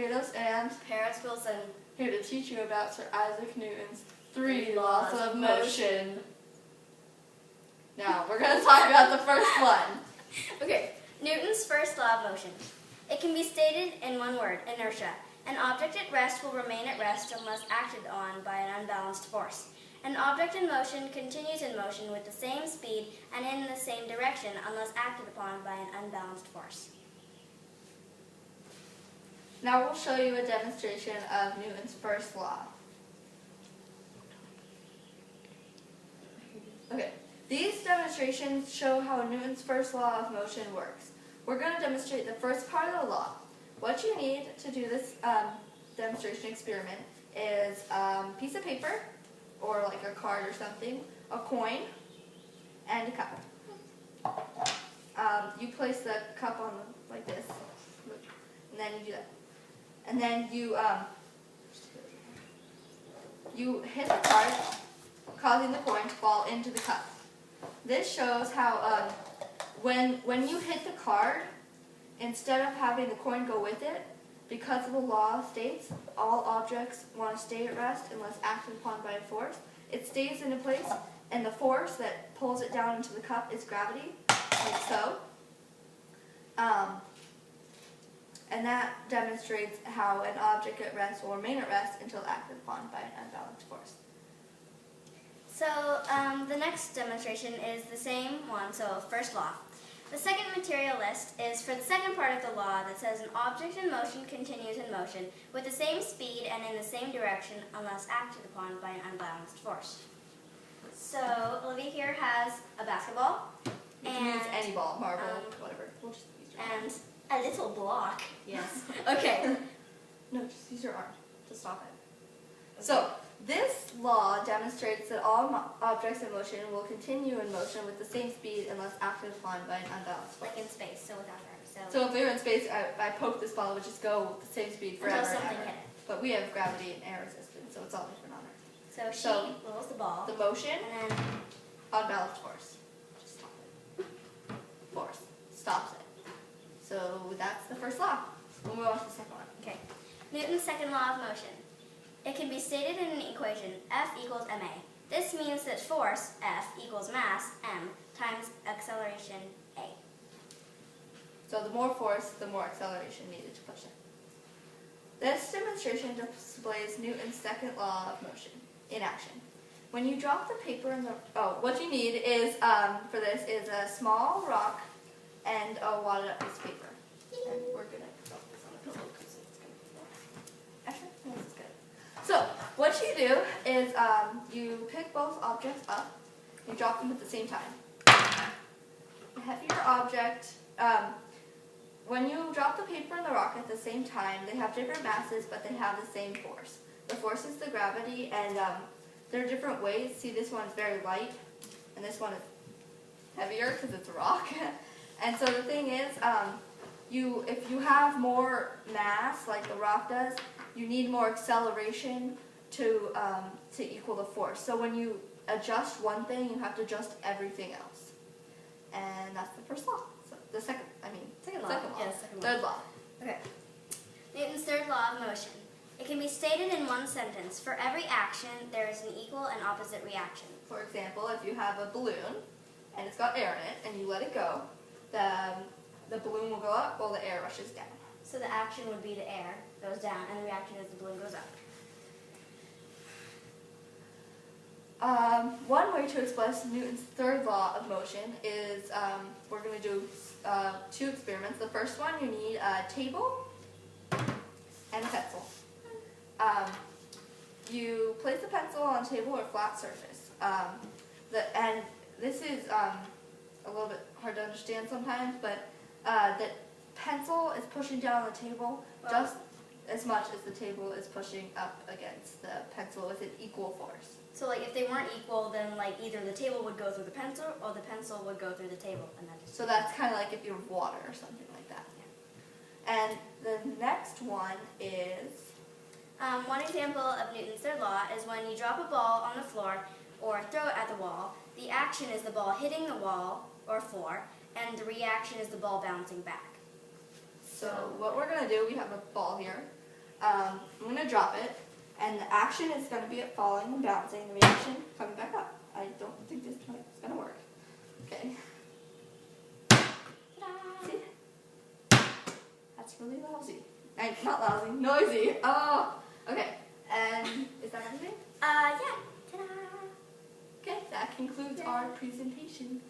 Beardos and Paris Wilson, here to teach you about Sir Isaac Newton's 3 laws of motion. Now, we're going to talk about the first one. Okay, Newton's first law of motion. It can be stated in one word, inertia. An object at rest will remain at rest unless acted on by an unbalanced force. An object in motion continues in motion with the same speed and in the same direction unless acted upon by an unbalanced force. Now we'll show you a demonstration of Newton's first law. Okay, these demonstrations show how Newton's first law of motion works. We're going to demonstrate the first part of the law. What you need to do this demonstration experiment is a piece of paper, or like a card or something, a coin, and a cup. You place the cup on like this, and then you do that. And then you hit the card, causing the coin to fall into the cup. This shows how when you hit the card, instead of having the coin go with it, because of the law states all objects want to stay at rest unless acted upon by a force, it stays in place, and the force that pulls it down into the cup is gravity, like so. And that demonstrates how an object at rest will remain at rest until acted upon by an unbalanced force. So the next demonstration is the same one, so first law. The second materialist is for the second part of the law that says an object in motion continues in motion with the same speed and in the same direction unless acted upon by an unbalanced force. So Olivia here has a basketball. You can use any ball, marble, whatever. We'll just use your arm. And a little block. Yes. Okay. No, just use your arm to stop it. So, this law demonstrates that all objects in motion will continue in motion with the same speed unless acted upon by an unbalanced force. Like in space, so without gravity. So if we were in space, I poke this ball, it would just go with the same speed forever until something and ever. hit it. But we have gravity and air resistance, so it's all different on Earth. So she rolls the ball. The motion, and then unbalanced force. Just stop it. Force. Stops it. So that's the first law. We'll move on to the second one. Okay. Newton's second law of motion. It can be stated in an equation, F equals ma. This means that force, F, equals mass, m, times acceleration, a. So the more force, the more acceleration needed to push it. This demonstration displays Newton's second law of motion in action. When you drop the paper in the... what you need is, for this, is a small rock and a wadded up piece of paper. And we're going to drop this on the pillow because it's going to be actually, no, this is good. So, what you do is you pick both objects up, you drop them at the same time. The heavier object, when you drop the paper and the rock at the same time, they have different masses, but they have the same force. The force is the gravity, and there are different ways. See, this one is very light, and this one is heavier because it's a rock. And so the thing is, if you have more mass, like the rock does, you need more acceleration to equal the force. So when you adjust one thing, you have to adjust everything else. And that's the first law. So the second law. Yes, second law. Third law. Okay. Newton's third law of motion. It can be stated in one sentence. For every action, there is an equal and opposite reaction. For example, if you have a balloon, and it's got air in it, and you let it go, the balloon will go up while the air rushes down. So the action would be the air goes down, and the reaction is the balloon goes up. One way to express Newton's third law of motion is we're going to do 2 experiments. The first one, you need a table and a pencil. You place the pencil on a table or flat surface. And this is a little bit hard to understand sometimes, but the pencil is pushing down on the table just as much as the table is pushing up against the pencil with an equal force. So like if they weren't equal, then like either the table would go through the pencil or the pencil would go through the table. And that just so that's kind of like if you have water or something like that. Yeah. And the next one is... one example of Newton's third law is when you drop a ball on the floor or throw it at the wall, the action is the ball hitting the wall or floor, and the reaction is the ball bouncing back. So what we're going to do, we have a ball here. I'm going to drop it, and the action is going to be it falling and bouncing, the reaction coming back up. I don't think this is going to work. Okay. See? That's really lousy. Not lousy, noisy. Oh, okay. And is that everything? Yeah. Ta-da! Okay, that concludes our presentation.